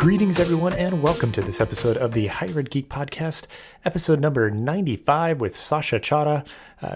Greetings, everyone, and welcome to this episode of the Hybrid Geek Podcast, episode number 95 with Sasha Chada,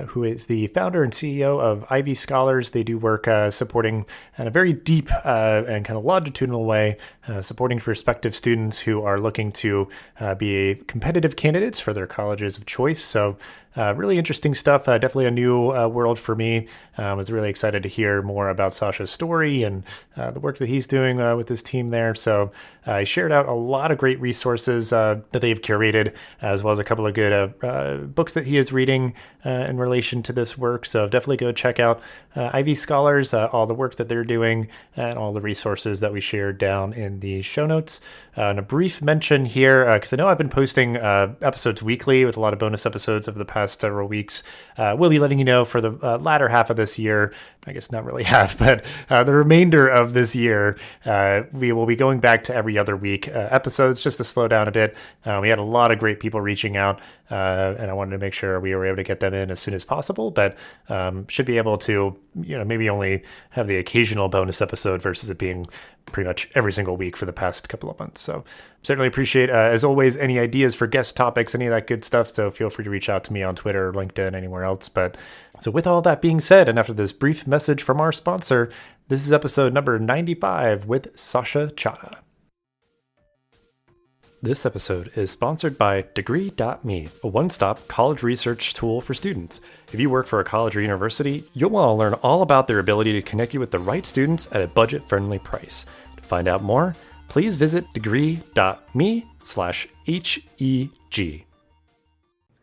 who is the founder and CEO of Ivy Scholars. They do work supporting in a very deep and kind of longitudinal way, supporting prospective students who are looking to be competitive candidates for their colleges of choice. So really interesting stuff. Definitely a new world for me. I was really excited to hear more about Sasha's story and the work that he's doing with his team there. So I shared out a lot of great resources that they've curated, as well as a couple of good books that he is reading in relation to this work. So definitely go check out Ivy Scholars, all the work that they're doing, and all the resources that we shared down in the show notes. And a brief mention here, because I know I've been posting episodes weekly with a lot of bonus episodes over the past several weeks. We'll be letting you know for the latter half of this year, I guess not really half, but the remainder of this year, we will be going back to every other week episodes just to slow down a bit. We had a lot of great people reaching out, and I wanted to make sure we were able to get them in as soon as possible, but should be able to, maybe only have the occasional bonus episode versus it being pretty much every single week for the past couple of months. So certainly appreciate, as always, any ideas for guest topics, any of that good stuff. So feel free to reach out to me on Twitter, LinkedIn, anywhere else. But so with all that being said, and after this brief message from our sponsor, this is episode number 95 with Sasha Chada. This episode is sponsored by Degree.me, a one-stop college research tool for students. If you work for a college or university, you'll want to learn all about their ability to connect you with the right students at a budget-friendly price. To find out more, please visit degree.me/HEG.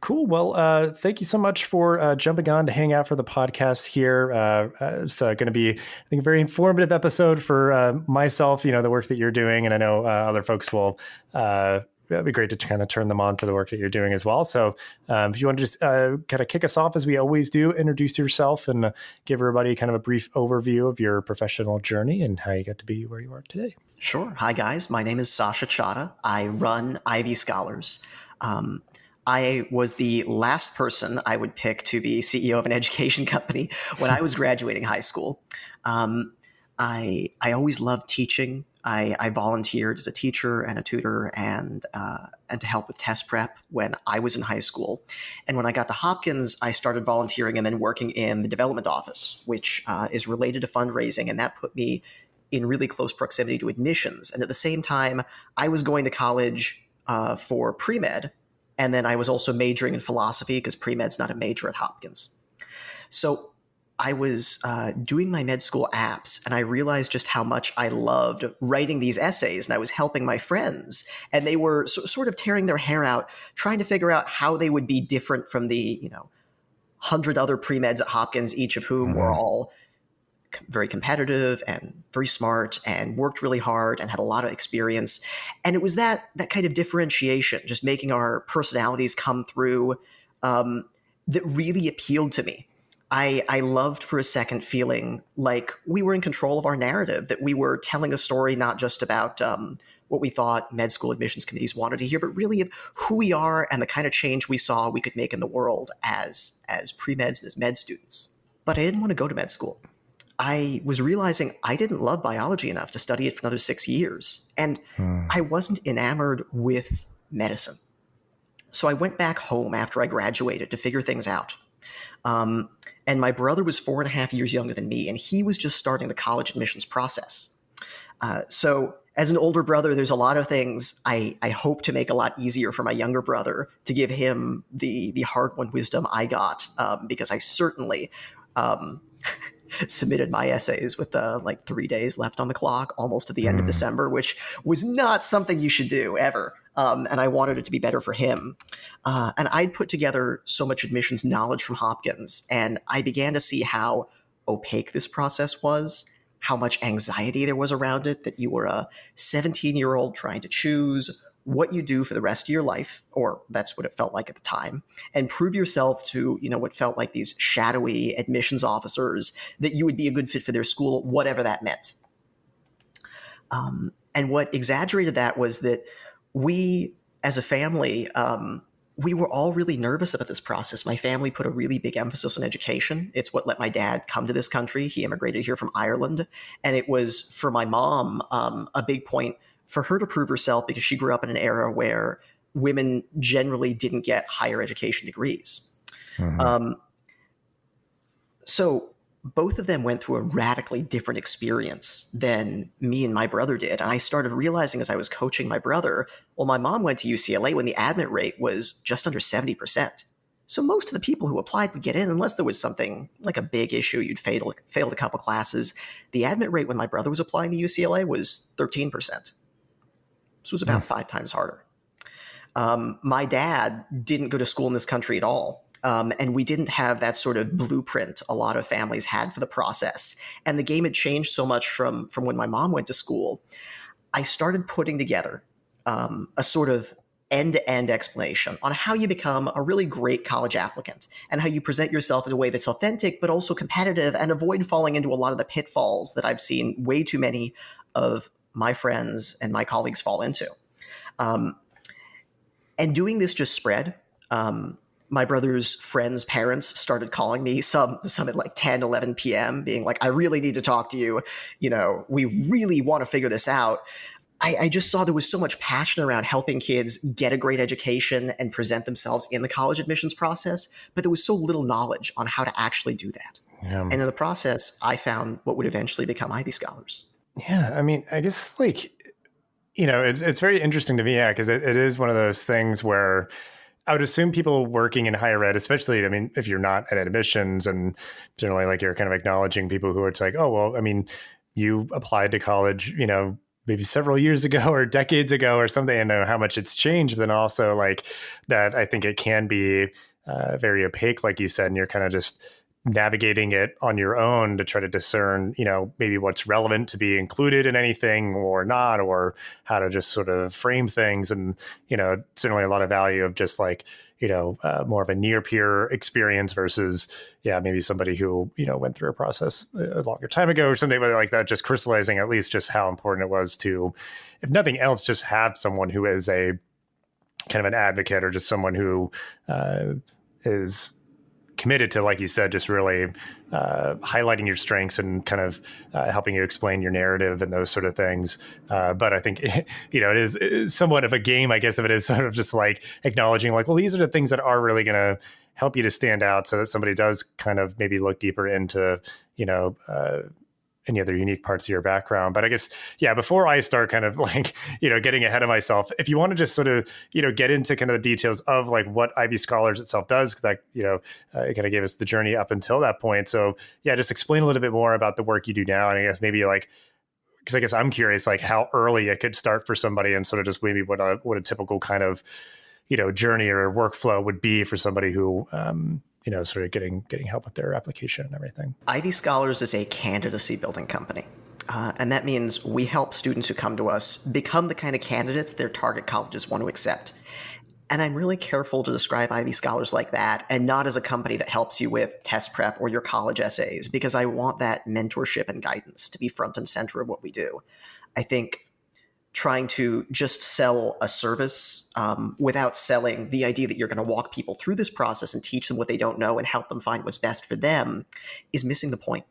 Cool. Well, thank you so much for jumping on to hang out for the podcast here. It's going to be, I think, a very informative episode for myself, the work that you're doing. And I know other folks will, it'd be great to kind of turn them on to the work that you're doing as well. So if you want to just kind of kick us off as we always do, introduce yourself and give everybody kind of a brief overview of your professional journey and how you got to be where you are today. Sure. Hi, guys. My name is Sasha Chada. I run Ivy Scholars. I was the last person I would pick to be CEO of an education company when I was graduating high school. I always loved teaching. I volunteered as a teacher and a tutor and to help with test prep when I was in high school. And when I got to Hopkins, I started volunteering and then working in the development office, which is related to fundraising. And that put me in really close proximity to admissions. And at the same time, I was going to college for pre-med. And then I was also majoring in philosophy because pre-med's not a major at Hopkins. So I was doing my med school apps, and I realized just how much I loved writing these essays, and I was helping my friends, and they were sort of tearing their hair out, trying to figure out how they would be different from the 100 other pre-meds at Hopkins, each of whom were all very competitive and very smart and worked really hard and had a lot of experience. And it was that kind of differentiation, just making our personalities come through, that really appealed to me. I loved for a second feeling like we were in control of our narrative, that we were telling a story not just about what we thought med school admissions committees wanted to hear, but really of who we are and the kind of change we saw we could make in the world as pre-meds and as med students. But I didn't want to go to med school. I was realizing I didn't love biology enough to study it for another 6 years. And I wasn't enamored with medicine. So I went back home after I graduated to figure things out. And my brother was 4.5 years younger than me, and he was just starting the college admissions process. So as an older brother, there's a lot of things I hope to make a lot easier for my younger brother, to give him the hard-won wisdom I got, because I certainly submitted my essays with 3 days left on the clock, almost to the end of December, which was not something you should do ever. And I wanted it to be better for him. And I'd put together so much admissions knowledge from Hopkins, and I began to see how opaque this process was, how much anxiety there was around it, that you were a 17-year-old trying to choose what you do for the rest of your life, or that's what it felt like at the time, and prove yourself to, what felt like these shadowy admissions officers, that you would be a good fit for their school, whatever that meant. And what exaggerated that was that we, as a family, we were all really nervous about this process. My family put a really big emphasis on education. It's what let my dad come to this country. He immigrated here from Ireland. And it was, for my mom, a big point for her to prove herself because she grew up in an era where women generally didn't get higher education degrees. Mm-hmm. So both of them went through a radically different experience than me and my brother did. And I started realizing as I was coaching my brother, well, my mom went to UCLA when the admit rate was just under 70%. So most of the people who applied would get in unless there was something like a big issue. You'd failed a couple classes. The admit rate when my brother was applying to UCLA was 13%. This was about 5 times harder. My dad didn't go to school in this country at all. And we didn't have that sort of blueprint a lot of families had for the process. And the game had changed so much from when my mom went to school. I started putting together a sort of end-to-end explanation on how you become a really great college applicant and how you present yourself in a way that's authentic, but also competitive, and avoid falling into a lot of the pitfalls that I've seen way too many of my friends and my colleagues fall into. And doing this just spread. My brother's friends' parents started calling me, some at like 10, 11 p.m., being like, I really need to talk to you. You know, we really want to figure this out. I just saw there was so much passion around helping kids get a great education and present themselves in the college admissions process, but there was so little knowledge on how to actually do that. Yeah. And in the process, I found what would eventually become Ivy Scholars. Yeah. I mean, I guess it's very interesting to me, because it is one of those things where I would assume people working in higher ed, especially, I mean, if you're not at admissions and generally like you're kind of acknowledging people who are, it's like, oh, well, I mean, you applied to college, maybe several years ago or decades ago or something, and know how much it's changed. But then also like that, I think it can be very opaque, like you said, and you're kind of just navigating it on your own to try to discern, maybe what's relevant to be included in anything or not, or how to just sort of frame things. And, certainly a lot of value of just like, more of a near peer experience versus, maybe somebody who, went through a process a longer time ago or something like that, just crystallizing at least just how important it was to, if nothing else, just have someone who is a kind of an advocate or just someone who is committed to, like you said, just really highlighting your strengths and kind of helping you explain your narrative and those sort of things. But I think, it is somewhat of a game, I guess, if it is sort of just like acknowledging like, well, these are the things that are really going to help you to stand out so that somebody does kind of maybe look deeper into, any other unique parts of your background. But I guess, before I start kind of like, getting ahead of myself, if you want to just sort of, get into kind of the details of like what Ivy Scholars itself does, because it kind of gave us the journey up until that point. So just explain a little bit more about the work you do now. And I guess maybe like, because I guess I'm curious, like how early it could start for somebody and sort of just maybe what a typical kind of, journey or workflow would be for somebody who, sort of getting help with their application and everything. Ivy Scholars is a candidacy building company. And that means we help students who come to us become the kind of candidates their target colleges want to accept. And I'm really careful to describe Ivy Scholars like that, and not as a company that helps you with test prep or your college essays, because I want that mentorship and guidance to be front and center of what we do. I think trying to just sell a service without selling the idea that you're going to walk people through this process and teach them what they don't know and help them find what's best for them is missing the point.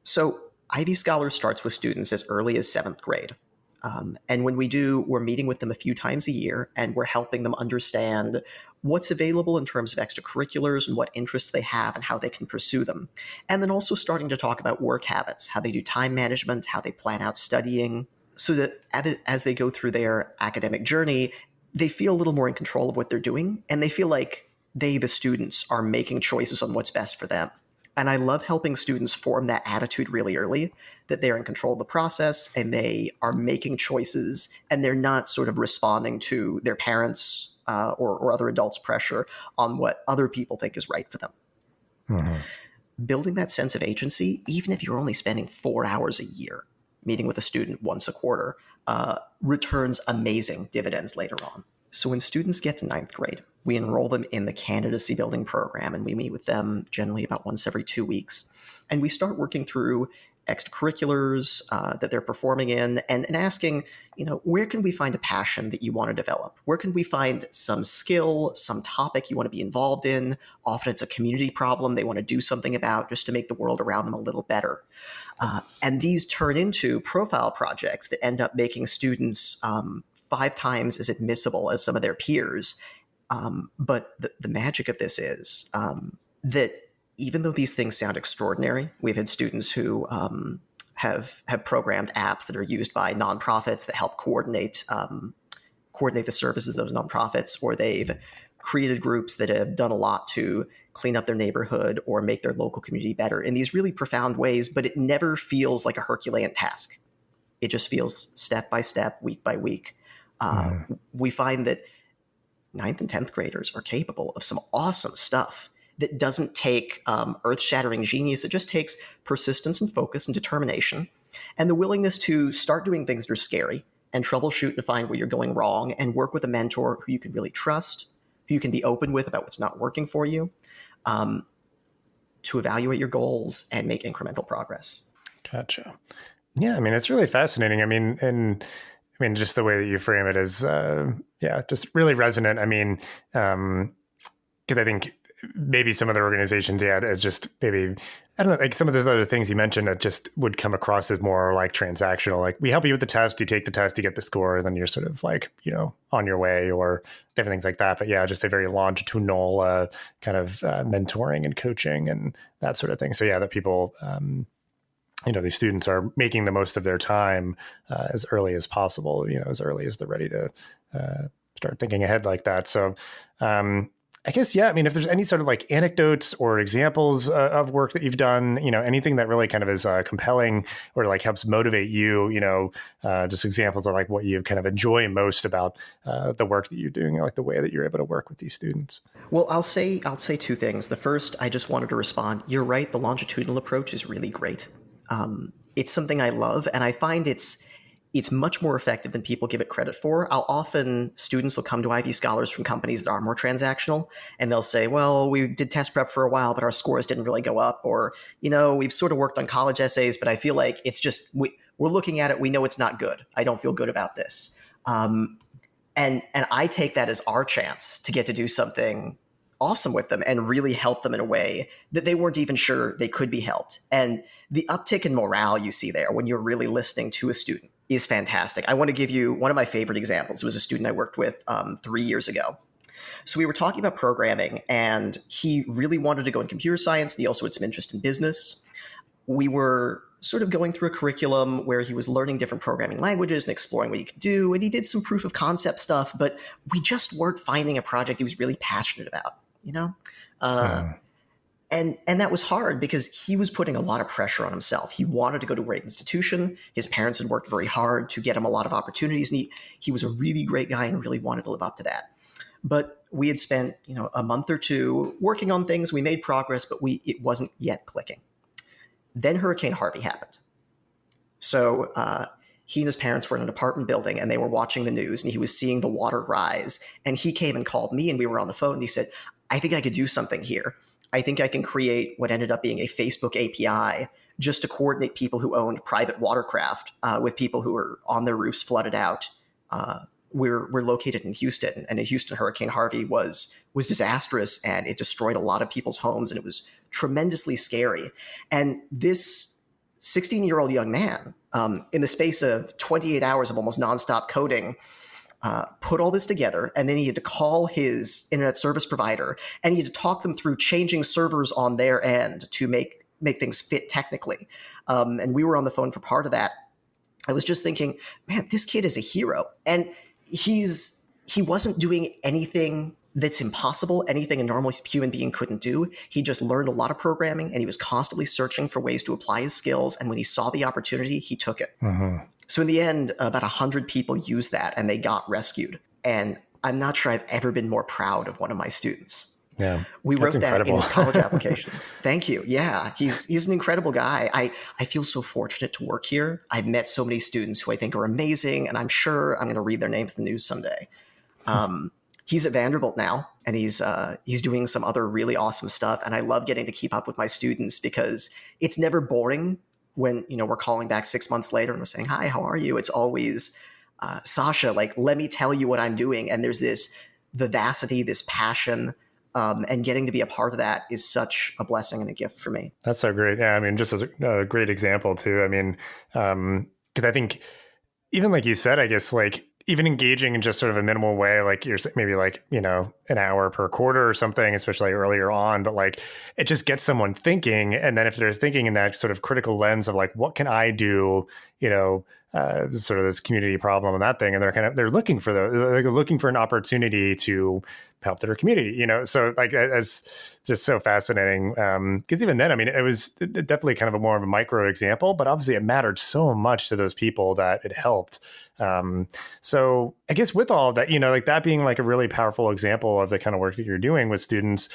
So Ivy Scholars starts with students as early as 7th grade. And when we do, we're meeting with them a few times a year, and we're helping them understand what's available in terms of extracurriculars and what interests they have and how they can pursue them. And then also starting to talk about work habits, how they do time management, how they plan out studying, so that as they go through their academic journey, they feel a little more in control of what they're doing, and they feel like they, the students, are making choices on what's best for them. And I love helping students form that attitude really early, that they're in control of the process and they are making choices, and they're not sort of responding to their parents' or other adults' pressure on what other people think is right for them. Mm-hmm. Building that sense of agency, even if you're only spending 4 hours a year meeting with a student once a quarter, returns amazing dividends later on. So when students get to 9th grade, we enroll them in the candidacy building program, and we meet with them generally about once every 2 weeks. And we start working through extracurriculars that they're performing in, and asking, where can we find a passion that you want to develop? Where can we find some skill, some topic you want to be involved in? Often it's a community problem they want to do something about just to make the world around them a little better. And these turn into profile projects that end up making students 5 times as admissible as some of their peers. But the magic of this is that even though these things sound extraordinary, we've had students who have programmed apps that are used by nonprofits that help coordinate the services of those nonprofits, or they've created groups that have done a lot to clean up their neighborhood or make their local community better in these really profound ways, but it never feels like a Herculean task. It just feels step by step, week by week. We find that 9th and 10th graders are capable of some awesome stuff that doesn't take earth-shattering genius. It just takes persistence and focus and determination and the willingness to start doing things that are scary and troubleshoot to find where you're going wrong and work with a mentor who you can really trust, who you can be open with about what's not working for you, to evaluate your goals and make incremental progress. Gotcha. Yeah, I mean, it's really fascinating. I mean, just the way that you frame it is, just really resonant. I mean, because I think maybe some other organizations, it's just maybe, I don't know, like some of those other things you mentioned that just would come across as more like transactional. Like, we help you with the test, you take the test, you get the score, and then you're sort of like, on your way, or different things like that. But yeah, just a very longitudinal kind of mentoring and coaching and that sort of thing. So yeah, that people, these students are making the most of their time as early as possible, as early as they're ready to start thinking ahead like that. So I guess, yeah, I mean, if there's any sort of like anecdotes or examples of work that you've done, anything that really kind of is compelling or like helps motivate you, just examples of like what you kind of enjoy most about the work that you're doing, like the way that you're able to work with these students. Well, I'll say 2 things. The first, I just wanted to respond. You're right. The longitudinal approach is really great. It's something I love, and I find it's much more effective than people give it credit for. Students will come to Ivy Scholars from companies that are more transactional, and they'll say, well, we did test prep for a while, but our scores didn't really go up. Or, we've sort of worked on college essays, but I feel like it's just, we're looking at it, we know it's not good. I don't feel good about this. And I take that as our chance to get to do something awesome with them and really help them in a way that they weren't even sure they could be helped. And the uptick in morale you see there when you're really listening to a student is fantastic. I want to give you one of my favorite examples. It was a student I worked with 3 years ago. So we were talking about programming, and he really wanted to go in computer science. And he also had some interest in business. We were sort of going through a curriculum where he was learning different programming languages and exploring what he could do. And he did some proof of concept stuff, but we just weren't finding a project he was really passionate about, And that was hard because he was putting a lot of pressure on himself. He wanted to go to a great institution. His parents had worked very hard to get him a lot of opportunities. And he was a really great guy and really wanted to live up to that. But we had spent, a month or 2 working on things. We made progress, but it wasn't yet clicking. Then Hurricane Harvey happened. So he and his parents were in an apartment building, and they were watching the news, and he was seeing the water rise. And he came and called me, and we were on the phone, and he said, I think I could do something here. I think I can create what ended up being a Facebook API just to coordinate people who owned private watercraft with people who were on their roofs flooded out. We're located in Houston, and in Houston, Hurricane Harvey was disastrous, and it destroyed a lot of people's homes, and it was tremendously scary. And this 16-year-old young man, in the space of 28 hours of almost nonstop coding, put all this together, and then he had to call his internet service provider, and he had to talk them through changing servers on their end to make things fit technically. And we were on the phone for part of that. I was just thinking, man, this kid is a hero. And he wasn't doing anything that's impossible, anything a normal human being couldn't do. He just learned a lot of programming, and he was constantly searching for ways to apply his skills. And when he saw the opportunity, he took it. Mm-hmm. So in the end, about 100 people used that, and they got rescued. And I'm not sure I've ever been more proud of one of my students. Yeah, we wrote that in his college applications. Thank you. Yeah, he's an incredible guy. I feel so fortunate to work here. I've met so many students who I think are amazing, and I'm sure I'm going to read their names in the news someday. He's at Vanderbilt now, and he's doing some other really awesome stuff. And I love getting to keep up with my students because it's never boring when, we're calling back 6 months later and we're saying, hi, how are you? It's always, Sasha, like, let me tell you what I'm doing. And there's this vivacity, this passion, and getting to be a part of that is such a blessing and a gift for me. That's so great. Yeah, I mean, just as a great example too. I mean, because I think even like you said, I guess like even engaging in just sort of a minimal way, like you're maybe like, an hour per quarter or something, especially earlier on, but like it just gets someone thinking. And then if they're thinking in that sort of critical lens of like, what can I do, sort of this community problem and that thing. And they're looking for they're looking for an opportunity to help their community, so like it's just so fascinating. Because even then, I mean, it was definitely kind of a more of a micro example, but obviously it mattered so much to those people that it helped. So I guess with all of that, like that being like a really powerful example of the kind of work that you're doing with students,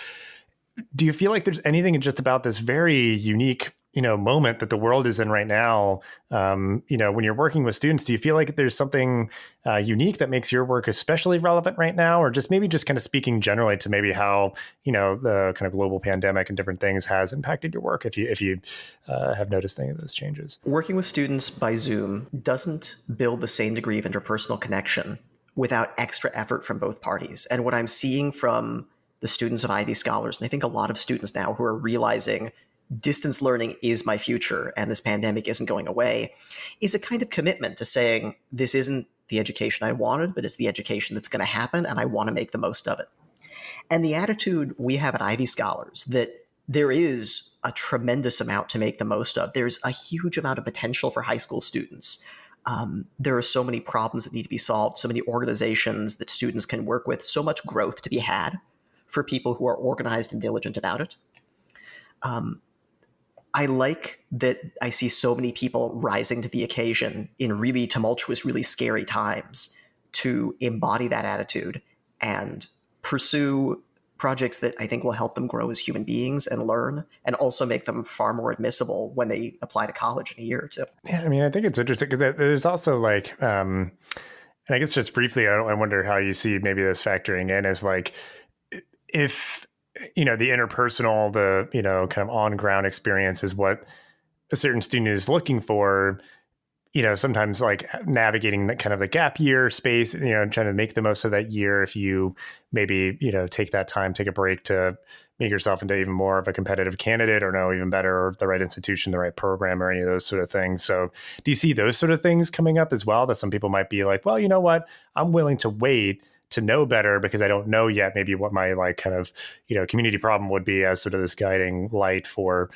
do you feel like there's anything just about this very unique, moment that the world is in right now? When you're working with students, do you feel like there's something unique that makes your work especially relevant right now, or just kind of speaking generally to maybe how, the kind of global pandemic and different things has impacted your work, if you have noticed any of those changes? Working with students by Zoom doesn't build the same degree of interpersonal connection without extra effort from both parties. And what I'm seeing from the students of Ivy Scholars, and I think a lot of students now who are realizing distance learning is my future and this pandemic isn't going away, is a kind of commitment to saying, this isn't the education I wanted, but it's the education that's going to happen, and I want to make the most of it. And the attitude we have at Ivy Scholars, that there is a tremendous amount to make the most of. There's a huge amount of potential for high school students. There are so many problems that need to be solved, so many organizations that students can work with, so much growth to be had for people who are organized and diligent about it. I like that I see so many people rising to the occasion in really tumultuous, really scary times to embody that attitude and pursue projects that I think will help them grow as human beings and learn, and also make them far more admissible when they apply to college in a year or two. Yeah, I mean, I think it's interesting because there's also like, and I guess just briefly, I wonder how you see maybe this factoring in is like, if the interpersonal, the kind of on ground experience is what a certain student is looking for, sometimes like navigating that kind of the gap year space, trying to make the most of that year. If you maybe take that time, take a break to make yourself into even more of a competitive candidate, or know even better the right institution, the right program, or any of those sort of things. So do you see those sort of things coming up as well, that some people might be like, well, you know what, I'm willing to wait to know better because I don't know yet maybe what my like kind of, community problem would be, as sort of this guiding light for,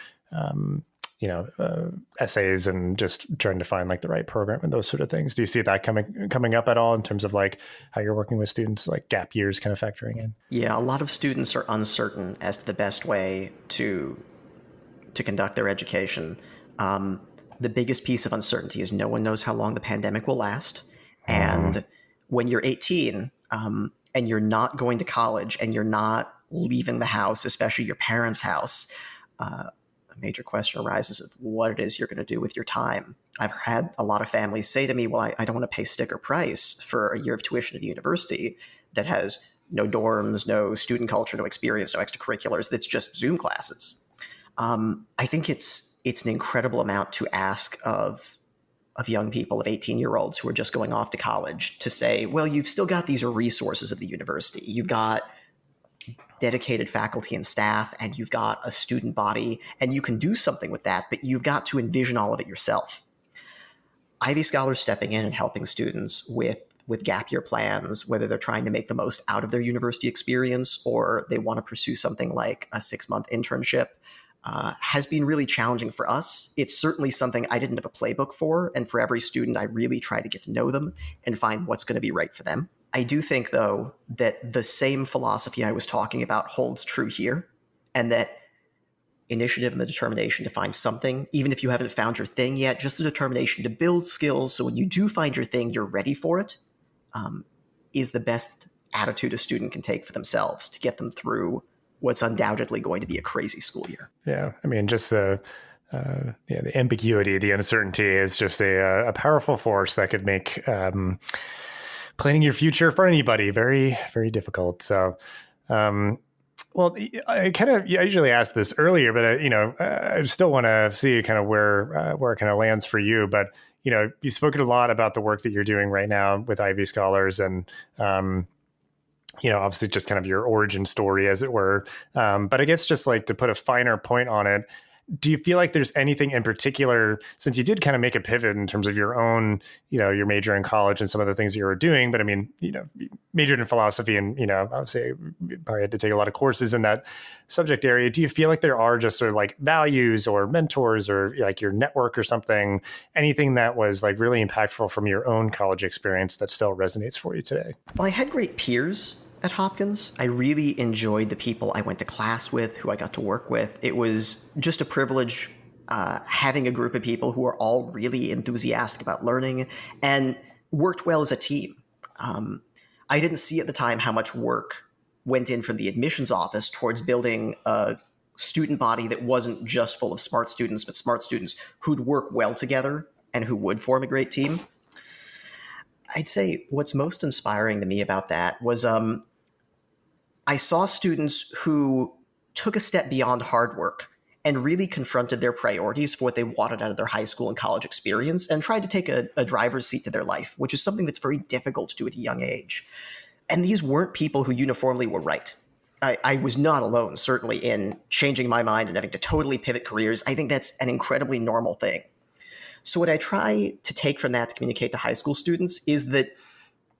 essays and just trying to find like the right program and those sort of things. Do you see that coming up at all in terms of like how you're working with students, like gap years kind of factoring in? Yeah, a lot of students are uncertain as to the best way to conduct their education. The biggest piece of uncertainty is no one knows how long the pandemic will last. And when you're 18, and you're not going to college and you're not leaving the house, especially your parents' house, a major question arises of what it is you're going to do with your time. I've had a lot of families say to me, well, I don't want to pay sticker price for a year of tuition at a university that has no dorms, no student culture, no experience, no extracurriculars. That's just Zoom classes. I think it's an incredible amount to ask of young people, of 18-year-olds who are just going off to college, to say, well, you've still got these resources of the university. You've got dedicated faculty and staff, and you've got a student body, and you can do something with that, but you've got to envision all of it yourself. Ivy Scholars stepping in and helping students with gap year plans, whether they're trying to make the most out of their university experience or they want to pursue something like a 6-month internship, has been really challenging for us. It's certainly something I didn't have a playbook for, and for every student, I really try to get to know them and find what's going to be right for them. I do think, though, that the same philosophy I was talking about holds true here, and that initiative and the determination to find something, even if you haven't found your thing yet, just the determination to build skills so when you do find your thing, you're ready for it, is the best attitude a student can take for themselves to get them through what's undoubtedly going to be a crazy school year. Yeah, I mean, just the ambiguity, the uncertainty is just a powerful force that could make planning your future for anybody very, very difficult. So Well, I usually asked this earlier, but I still want to see kind of where it kind of lands for you. But you've spoken a lot about the work that you're doing right now with Ivy Scholars, and obviously just kind of your origin story, as it were. But I guess just like to put a finer point on it, do you feel like there's anything in particular, since you did kind of make a pivot in terms of your own, your major in college and some of the things you were doing, but I mean, you majored in philosophy and, obviously you probably had to take a lot of courses in that subject area. Do you feel like there are just sort of like values or mentors or like your network or something, anything that was like really impactful from your own college experience that still resonates for you today? Well, I had great peers at Hopkins. I really enjoyed the people I went to class with, who I got to work with. It was just a privilege having a group of people who are all really enthusiastic about learning and worked well as a team. I didn't see at the time how much work went in from the admissions office towards building a student body that wasn't just full of smart students, but smart students who'd work well together and who would form a great team. I'd say what's most inspiring to me about that was I saw students who took a step beyond hard work and really confronted their priorities for what they wanted out of their high school and college experience and tried to take a driver's seat to their life, which is something that's very difficult to do at a young age. And these weren't people who uniformly were right. I was not alone, certainly, in changing my mind and having to totally pivot careers. I think that's an incredibly normal thing. So what I try to take from that to communicate to high school students is that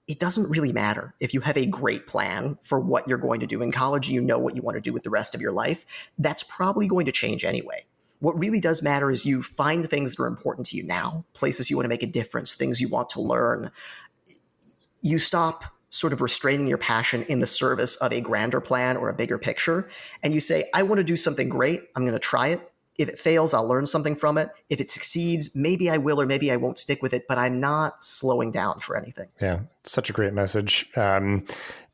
it doesn't really matter if you have a great plan for what you're going to do in college, you know what you want to do with the rest of your life. That's probably going to change anyway. What really does matter is you find things that are important to you now, places you want to make a difference, things you want to learn. You stop sort of restraining your passion in the service of a grander plan or a bigger picture, and you say, I want to do something great. I'm going to try it. If it fails, I'll learn something from it. If it succeeds, maybe I will or maybe I won't stick with it, but I'm not slowing down for anything. Yeah, such a great message. I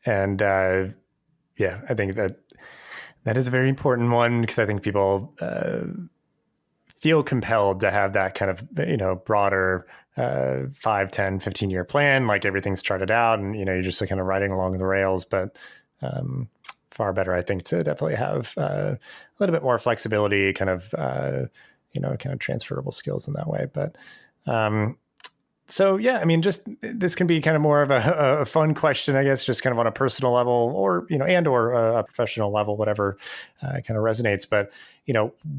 think that is a very important one, because I think people feel compelled to have that kind of, broader 5, 10, 15-year plan, like everything's charted out and, you're just kind of riding along the rails. But far better, I think, to definitely have a little bit more flexibility, kind of transferable skills in that way. But so, yeah, I mean, just this can be kind of more of a fun question, I guess, just kind of on a personal level or, and or a professional level, whatever kind of resonates. But,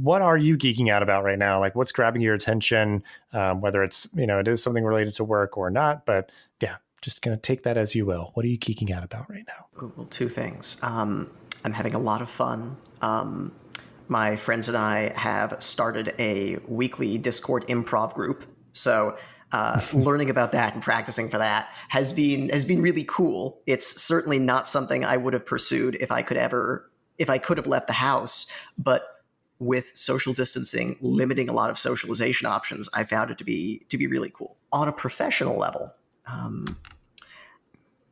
what are you geeking out about right now? Like, what's grabbing your attention, whether it's, it is something related to work or not. But yeah, just going to take that as you will. What are you geeking out about right now? Well, two things. I'm having a lot of fun. My friends and I have started a weekly Discord improv group. So learning about that and practicing for that has been really cool. It's certainly not something I would have pursued if I could have left the house. But with social distancing limiting a lot of socialization options, I found it to be really cool. On a professional level,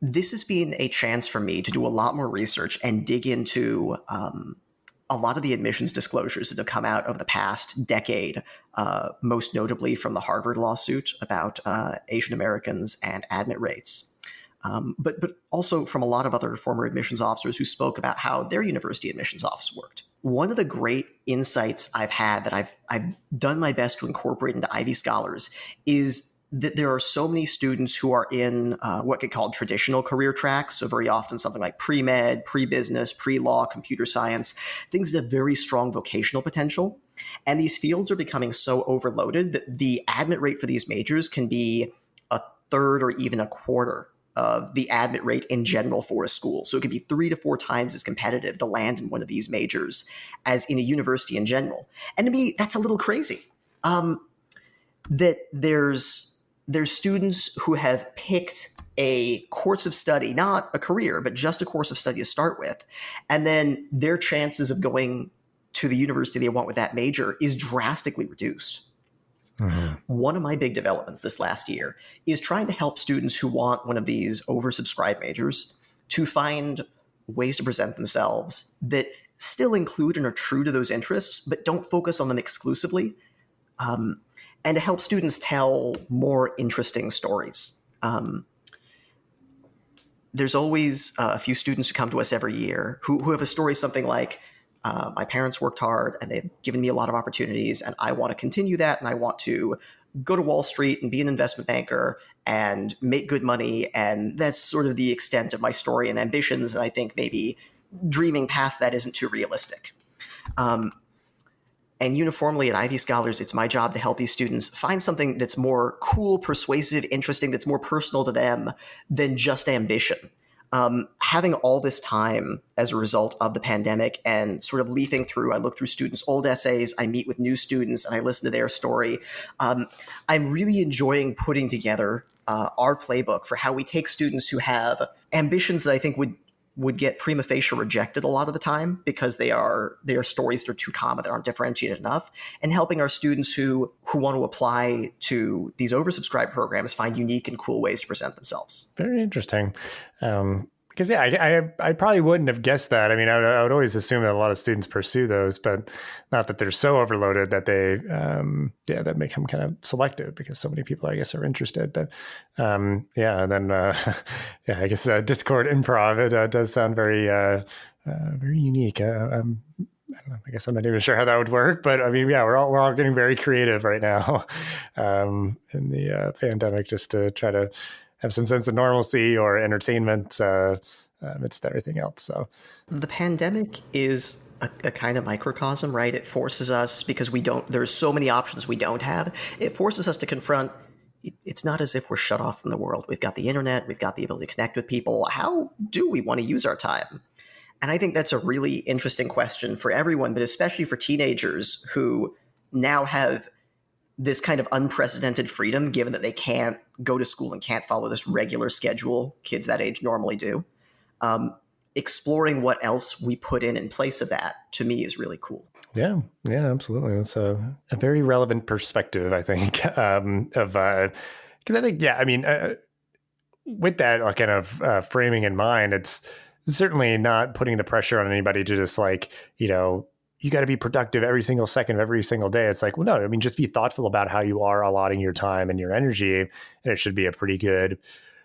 this has been a chance for me to do a lot more research and dig into a lot of the admissions disclosures that have come out over the past decade, most notably from the Harvard lawsuit about Asian Americans and admit rates, but also from a lot of other former admissions officers who spoke about how their university admissions office worked. One of the great insights I've had that I've done my best to incorporate into Ivy Scholars is that there are so many students who are in what get called traditional career tracks. So very often something like pre-med, pre-business, pre-law, computer science, things that have very strong vocational potential. And these fields are becoming so overloaded that the admit rate for these majors can be a third or even a quarter of the admit rate in general for a school. So it could be 3 to 4 times as competitive to land in one of these majors as in a university in general. And to me, that's a little crazy. That there's students who have picked a course of study, not a career, but just a course of study to start with. And then their chances of going to the university they want with that major is drastically reduced. Mm-hmm. One of my big developments this last year is trying to help students who want one of these oversubscribed majors to find ways to present themselves that still include and are true to those interests, but don't focus on them exclusively. And to help students tell more interesting stories. there's always a few students who come to us every year who have a story something like, my parents worked hard and they've given me a lot of opportunities, and I want to continue that, and I want to go to Wall Street and be an investment banker and make good money. And that's sort of the extent of my story and ambitions. And I think maybe dreaming past that isn't too realistic. And uniformly at Ivy Scholars, it's my job to help these students find something that's more cool, persuasive, interesting, that's more personal to them than just ambition. Having all this time as a result of the pandemic and sort of leafing through, I look through students' old essays, I meet with new students, and I listen to their story. I'm really enjoying putting together our playbook for how we take students who have ambitions that I think would get prima facie rejected a lot of the time because they are stories that are too common, that aren't differentiated enough, and helping our students who want to apply to these oversubscribed programs find unique and cool ways to present themselves. Very interesting. Because I probably wouldn't have guessed that. I mean, I would always assume that a lot of students pursue those, but not that they're so overloaded that they, that become kind of selective because so many people, I guess, are interested. But and then I guess Discord improv, it does sound very, very unique. I don't know, I guess I'm not even sure how that would work, but I mean, we're all getting very creative right now in the pandemic, just to try to have some sense of normalcy or entertainment amidst everything else. So the pandemic is a kind of microcosm, right? It forces us, because there's so many options we don't have. It forces us to confront, it's not as if we're shut off from the world. We've got the internet, we've got the ability to connect with people. How do we want to use our time? And I think that's a really interesting question for everyone, but especially for teenagers who now have this kind of unprecedented freedom, given that they can't go to school and can't follow this regular schedule kids that age normally do. Exploring what else we put in place of that, to me, is really cool. Yeah, absolutely. That's a very relevant perspective, I think, because I think, with that kind of framing in mind, it's certainly not putting the pressure on anybody to just you got to be productive every single second of every single day. It's like, well, no, I mean, just be thoughtful about how you are allotting your time and your energy. And it should be a pretty good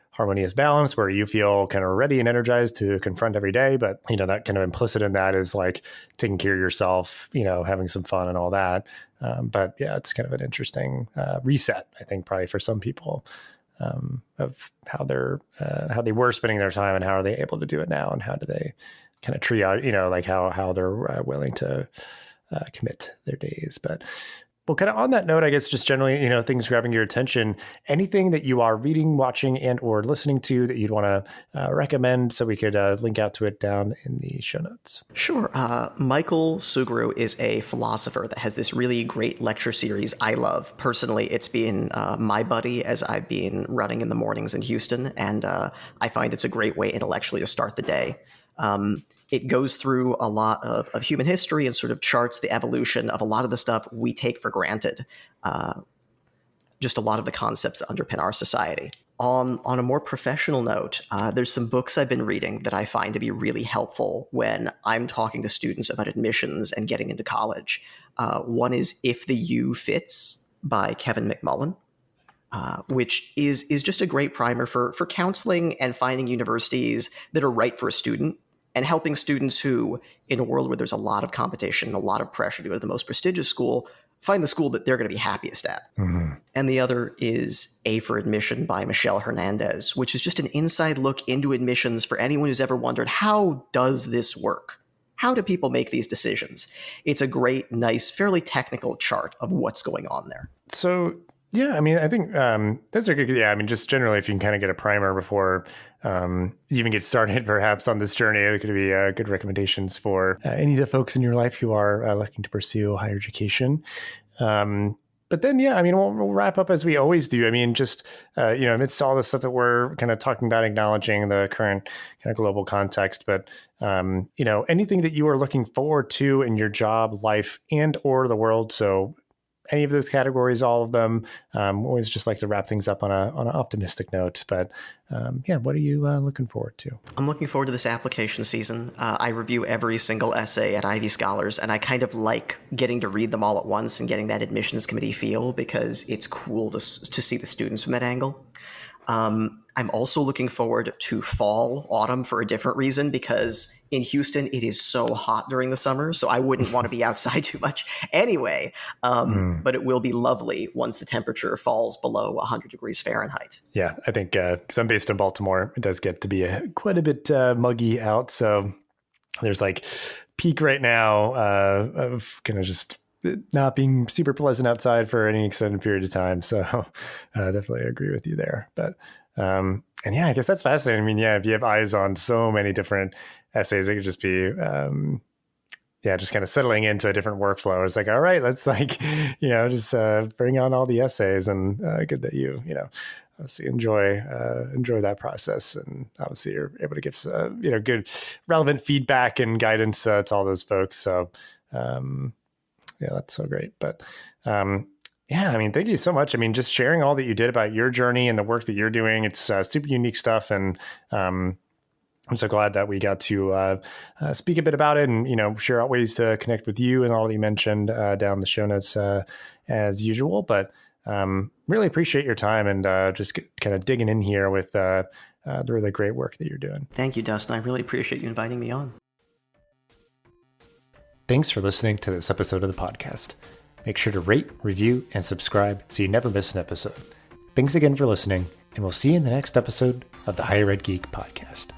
harmonious balance where you feel kind of ready and energized to confront every day. But, that kind of implicit in that is like taking care of yourself, having some fun and all that. But yeah, it's kind of an interesting reset, I think, probably for some people of how they were spending their time and how are they able to do it now and how do they kind of triage, like how they're willing to commit their days. But well, kind of on that note, I guess just generally, things grabbing your attention, anything that you are reading, watching, and or listening to that you'd want to recommend so we could link out to it down in the show notes. Sure. Michael Sugrue is a philosopher that has this really great lecture series I love. Personally, it's been my buddy as I've been running in the mornings in Houston, and I find it's a great way intellectually to start the day. It goes through a lot of human history and sort of charts the evolution of a lot of the stuff we take for granted, just a lot of the concepts that underpin our society. On a more professional note, there's some books I've been reading that I find to be really helpful when I'm talking to students about admissions and getting into college. One is If the U Fits by Kevin McMullen. Which is just a great primer for counseling and finding universities that are right for a student and helping students who, in a world where there's a lot of competition and a lot of pressure to go to the most prestigious school, find the school that they're going to be happiest at. Mm-hmm. And the other is A for Admission by Michelle Hernandez, which is just an inside look into admissions for anyone who's ever wondered, how does this work? How do people make these decisions? It's a great, nice, fairly technical chart of what's going on there. So yeah, I mean, I think those are good. Yeah, I mean, just generally, if you can kind of get a primer before you even get started, perhaps on this journey, it could be good recommendations for any of the folks in your life who are looking to pursue higher education. But then, yeah, I mean, we'll wrap up as we always do. I mean, just, amidst all the stuff that we're kind of talking about, acknowledging the current kind of global context, but, anything that you are looking forward to in your job, life, and or the world. So any of those categories, all of them. Always just like to wrap things up on an optimistic note. But what are you looking forward to? I'm looking forward to this application season. I review every single essay at Ivy Scholars, and I kind of like getting to read them all at once and getting that admissions committee feel because it's cool to see the students from that angle. I'm also looking forward to fall, autumn for a different reason, because in Houston, it is so hot during the summer. So I wouldn't want to be outside too much anyway. But it will be lovely once the temperature falls below 100 degrees Fahrenheit. Yeah, I think because I'm based in Baltimore, it does get to be quite a bit muggy out. So there's like peak right now of kind of just not being super pleasant outside for any extended period of time. So definitely agree with you there. But and yeah, I guess that's fascinating. I mean, yeah, if you have eyes on so many different essays, it could just be just kind of settling into a different workflow. It's like, all right, let's like, just bring on all the essays, and good that you obviously enjoy that process, and obviously you're able to give good relevant feedback and guidance to all those folks. So that's so great. But I mean, thank you so much. I mean, just sharing all that you did about your journey and the work that you're doing, it's super unique stuff. And I'm so glad that we got to speak a bit about it and, share out ways to connect with you and all that you mentioned down the show notes as usual. But really appreciate your time and just kind of digging in here with the really great work that you're doing. Thank you, Dustin. I really appreciate you inviting me on. Thanks for listening to this episode of the podcast. Make sure to rate, review, and subscribe so you never miss an episode. Thanks again for listening, and we'll see you in the next episode of the Higher Ed Geek podcast.